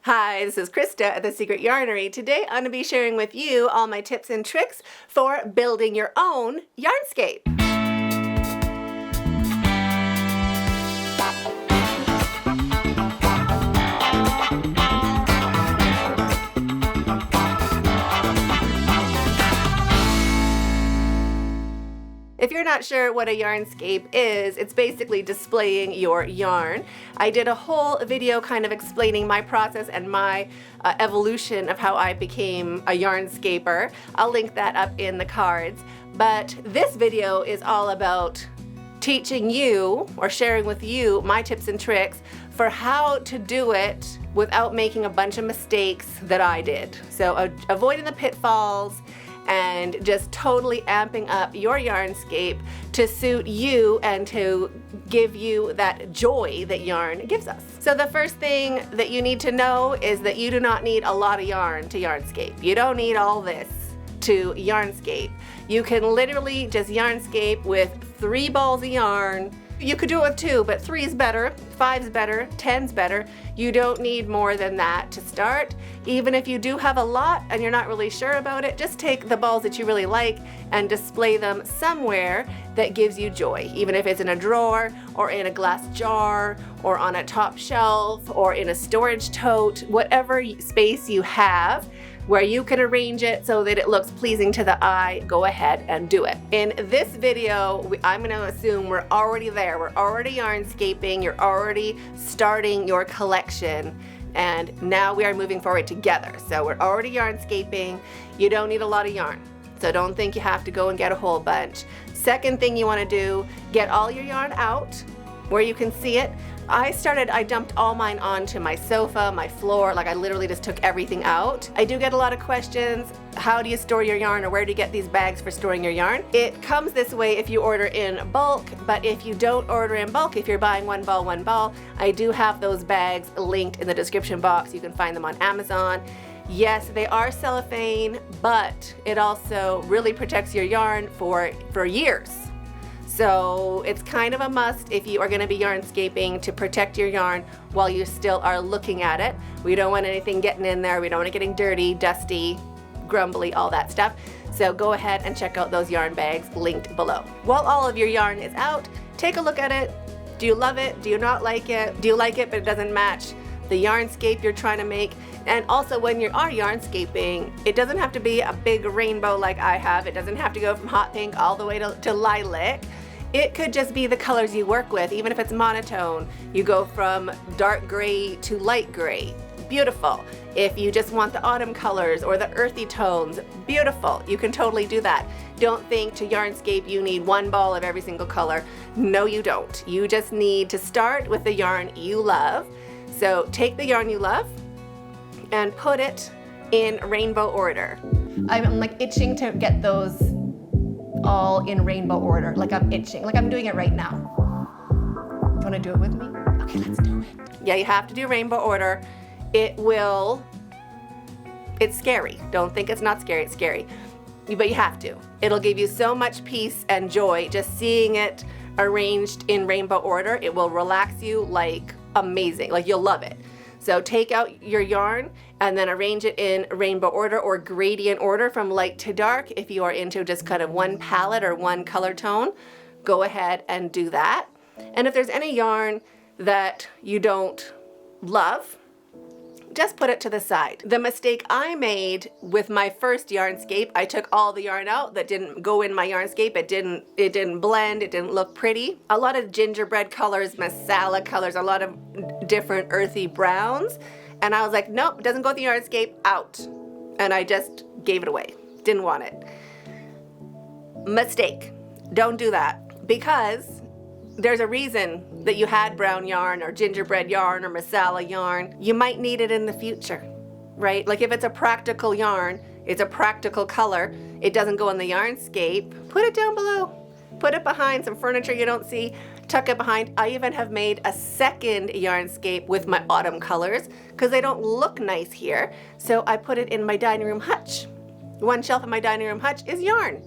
Hi, this is Krista at The Secret Yarnery. Today I'm going to be sharing with you all my tips and tricks for building your own YarnScape. If you're not sure what a YarnScape is, it's basically displaying your yarn. I did a whole video kind of explaining my process and my evolution of how I became a YarnScaper. I'll link that up in the cards. But this video is all about teaching you or sharing with you my tips and tricks for how to do it without making a bunch of mistakes that I did. So avoiding the pitfalls and just totally amping up your YarnScape to suit you and to give you that joy that yarn gives us. So the first thing that you need to know is that you do not need a lot of yarn to YarnScape. You don't need all this to YarnScape. You can literally just YarnScape with 3 balls of yarn. You could do it with 2, but 3 is better, 5's better, 10's better. You don't need more than that to start. Even if you do have a lot and you're not really sure about it, just take the balls that you really like and display them somewhere that gives you joy. Even if it's in a drawer or in a glass jar or on a top shelf or in a storage tote, whatever space you have where you can arrange it so that it looks pleasing to the eye, go ahead and do it. In this video, I'm going to assume we're already there. We're already YarnScaping. You're already starting your collection. And now we are moving forward together. So we're already YarnScaping. You don't need a lot of yarn. So don't think you have to go and get a whole bunch. Second thing you want to do, get all your yarn out where you can see it. I dumped all mine onto my sofa, my floor, like I literally just took everything out. I do get a lot of questions. How do you store your yarn, or where do you get these bags for storing your yarn? It comes this way if you order in bulk, but if you don't order in bulk, if you're buying one ball, I do have those bags linked in the description box. You can find them on Amazon. Yes, they are cellophane, but it also really protects your yarn for years. So it's kind of a must if you are going to be YarnScaping to protect your yarn while you still are looking at it. We don't want anything getting in there. We don't want it getting dirty, dusty, grumbly, all that stuff. So go ahead and check out those yarn bags linked below. While all of your yarn is out, take a look at it. Do you love it? Do you not like it? Do you like it but it doesn't match the YarnScape you're trying to make? And also when you are YarnScaping, it doesn't have to be a big rainbow like I have. It doesn't have to go from hot pink all the way to lilac. It could just be the colors you work with. Even if it's monotone, you go from dark gray to light gray. Beautiful. If you just want the autumn colors or the earthy tones, beautiful. You can totally do that. Don't think to YarnScape you need 1 ball of every single color. No, you don't. You just need to start with the yarn you love. So take the yarn you love and put it in rainbow order. I'm like itching to get those all in rainbow order. Like I'm itching, like I'm doing it right now. You wanna do it with me? Okay, let's do it. Yeah, you have to do rainbow order. It's scary. Don't think it's not scary, it's scary. But you have to. It'll give you so much peace and joy just seeing it arranged in rainbow order. It will relax you like amazing, like you'll love it. So take out your yarn and then arrange it in rainbow order or gradient order from light to dark. If you are into just kind of one palette or one color tone, go ahead and do that. And if there's any yarn that you don't love, just put it to the side. The mistake I made with my first YarnScape, I took all the yarn out that didn't go in my YarnScape. It didn't blend, it didn't look pretty. A lot of gingerbread colors, masala colors, a lot of different earthy browns. And I was like, nope, it doesn't go with the YarnScape, out. And I just gave it away. Didn't want it. Mistake. Don't do that, because there's a reason that you had brown yarn or gingerbread yarn or masala yarn. You might need it in the future, right? Like if it's a practical yarn, it's a practical color, it doesn't go in the YarnScape, put it down below. Put it behind some furniture you don't see, tuck it behind. I even have made a second YarnScape with my autumn colors because they don't look nice here. So I put it in my dining room hutch. One shelf in my dining room hutch is yarn.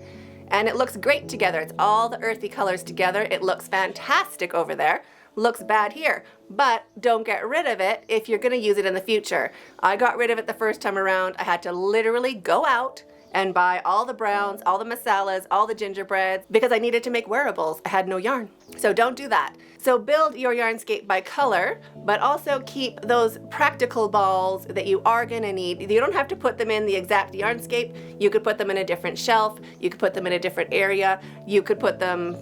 And it looks great together. It's all the earthy colors together. It looks fantastic over there. looks bad here, but don't get rid of it if you're gonna use it in the future. I got rid of it the first time around. I had to literally go out and buy all the browns, all the masalas, all the gingerbreads, because I needed to make wearables. I had no yarn. So don't do that. So build your YarnScape by color, but also keep those practical balls that you are gonna need. You don't have to put them in the exact YarnScape. You could put them in a different shelf. You could put them in a different area. You could put them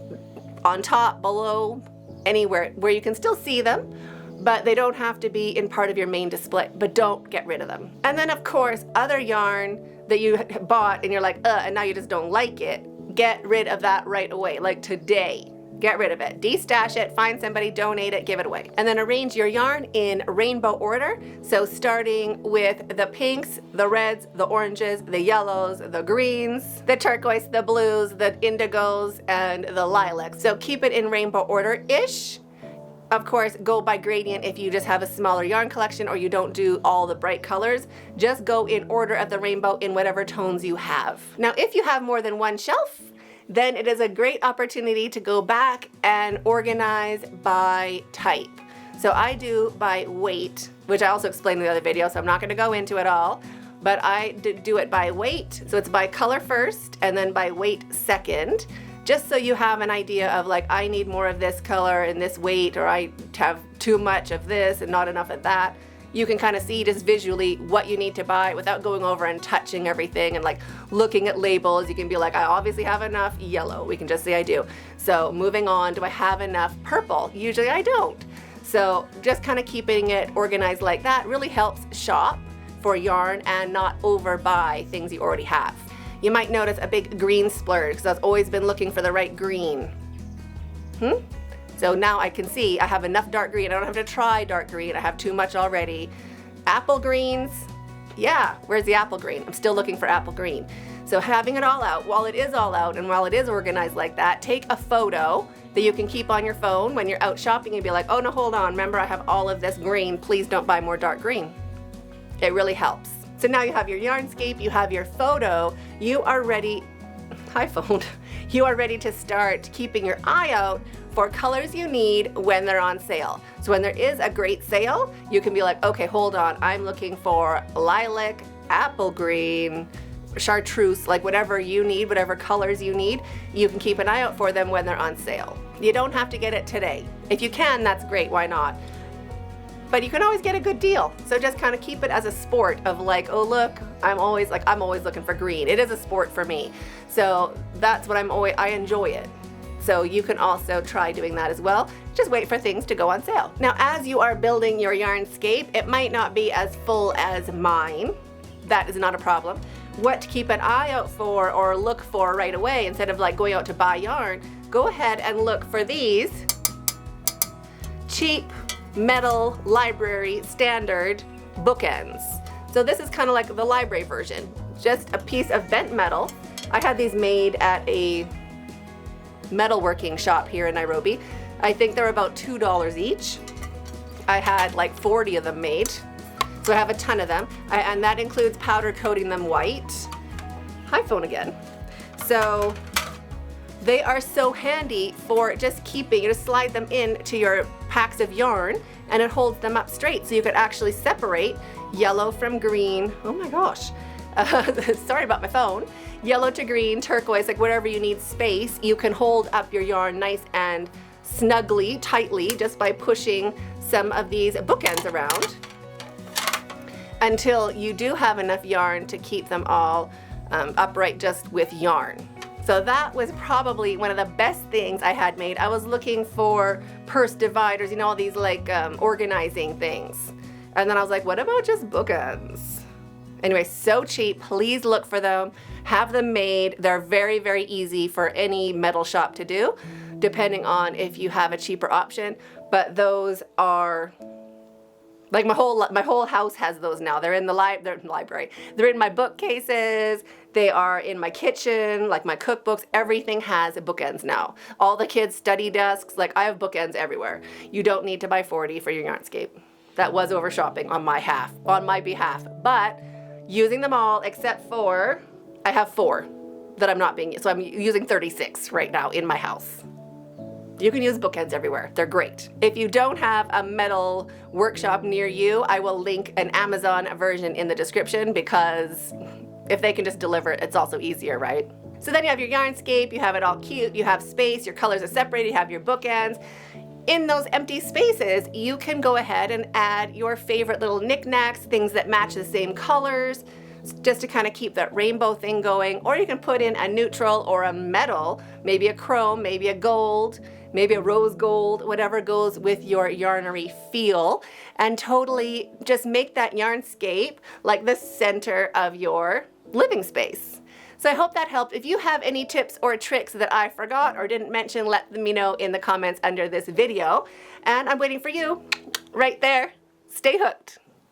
on top, below, anywhere where you can still see them, but they don't have to be in part of your main display, but don't get rid of them. And then of course, other yarn that you bought and you're like, and now you just don't like it, get rid of that right away, like today. Get rid of it, destash it, find somebody, donate it, give it away. And then arrange your yarn in rainbow order. So starting with the pinks, the reds, the oranges, the yellows, the greens, the turquoise, the blues, the indigos, and the lilacs. So keep it in rainbow order-ish. Of course, go by gradient if you just have a smaller yarn collection or you don't do all the bright colors. Just go in order of the rainbow in whatever tones you have. Now, if you have more than one shelf, then it is a great opportunity to go back and organize by type. So I do by weight, which I also explained in the other video, so I'm not gonna go into it all, but I do it by weight. So it's by color first and then by weight second. Just so you have an idea of like, I need more of this color and this weight, or I have too much of this and not enough of that. You can kind of see just visually what you need to buy without going over and touching everything and like looking at labels. You can be like, I obviously have enough yellow. We can just say I do. So moving on, do I have enough purple? Usually I don't. So just kind of keeping it organized like that really helps shop for yarn and not overbuy things you already have. You might notice a big green splurge because I've always been looking for the right green. So now I can see I have enough dark green. I don't have to try dark green. I have too much already. Apple greens, yeah, where's the apple green? I'm still looking for apple green. So having it all out, while it is all out and while it is organized like that, take a photo that you can keep on your phone when you're out shopping and be like, oh no, hold on, remember I have all of this green, please don't buy more dark green. It really helps. So now you have your YarnScape, you have your photo, you are ready, hi phone, you are ready to start keeping your eye out for colors you need when they're on sale. So when there is a great sale, you can be like, okay, hold on, I'm looking for lilac, apple green, chartreuse, like whatever you need, whatever colors you need, you can keep an eye out for them when they're on sale. You don't have to get it today. If you can, that's great, why not? But you can always get a good deal. So just kind of keep it as a sport of like, oh look, I'm always looking for green. It is a sport for me. So that's what I enjoy it. So you can also try doing that as well. Just wait for things to go on sale. Now, as you are building your YarnScape, it might not be as full as mine. That is not a problem. What to keep an eye out for or look for right away, instead of like going out to buy yarn, go ahead and look for these cheap metal library standard bookends. So this is kind of like the library version, just a piece of bent metal. I had these made at a metalworking shop here in Nairobi. I think they're about $2 each. I had like 40 of them made. So I have a ton of them, and that includes powder coating them white. Hi phone again. So they are so handy for just keeping, you just slide them into your packs of yarn and it holds them up straight, so you could actually separate yellow from green. Oh my gosh, sorry about my phone. Yellow to green, turquoise, like whatever you need space, you can hold up your yarn nice and snugly, tightly, just by pushing some of these bookends around until you do have enough yarn to keep them all upright just with yarn. So that was probably one of the best things I had made. I was looking for purse dividers, you know, all these like organizing things. And then I was like, what about just bookends? Anyway, so cheap, please look for them, have them made. They're very, very easy for any metal shop to do, depending on if you have a cheaper option. But those are, like my whole house has those now. They're in the library. They're in my bookcases. They are in my kitchen, like my cookbooks. Everything has bookends now. All the kids' study desks, like I have bookends everywhere. You don't need to buy 40 for your YarnScape. That was over shopping on my behalf. But using them all except for, I have 4 that I'm not being used. So I'm using 36 right now in my house. You can use bookends everywhere. They're great. If you don't have a metal workshop near you, I will link an Amazon version in the description, because if they can just deliver it, it's also easier, right? So then you have your YarnScape, you have it all cute, you have space, your colors are separated, you have your bookends. In those empty spaces, you can go ahead and add your favorite little knickknacks, things that match the same colors, just to kind of keep that rainbow thing going. Or you can put in a neutral or a metal, maybe a chrome, maybe a gold, maybe a rose gold, whatever goes with your yarnery feel, and totally just make that YarnScape like the center of your living space. So I hope that helped. If you have any tips or tricks that I forgot or didn't mention, let me know in the comments under this video. And I'm waiting for you right there. Stay hooked.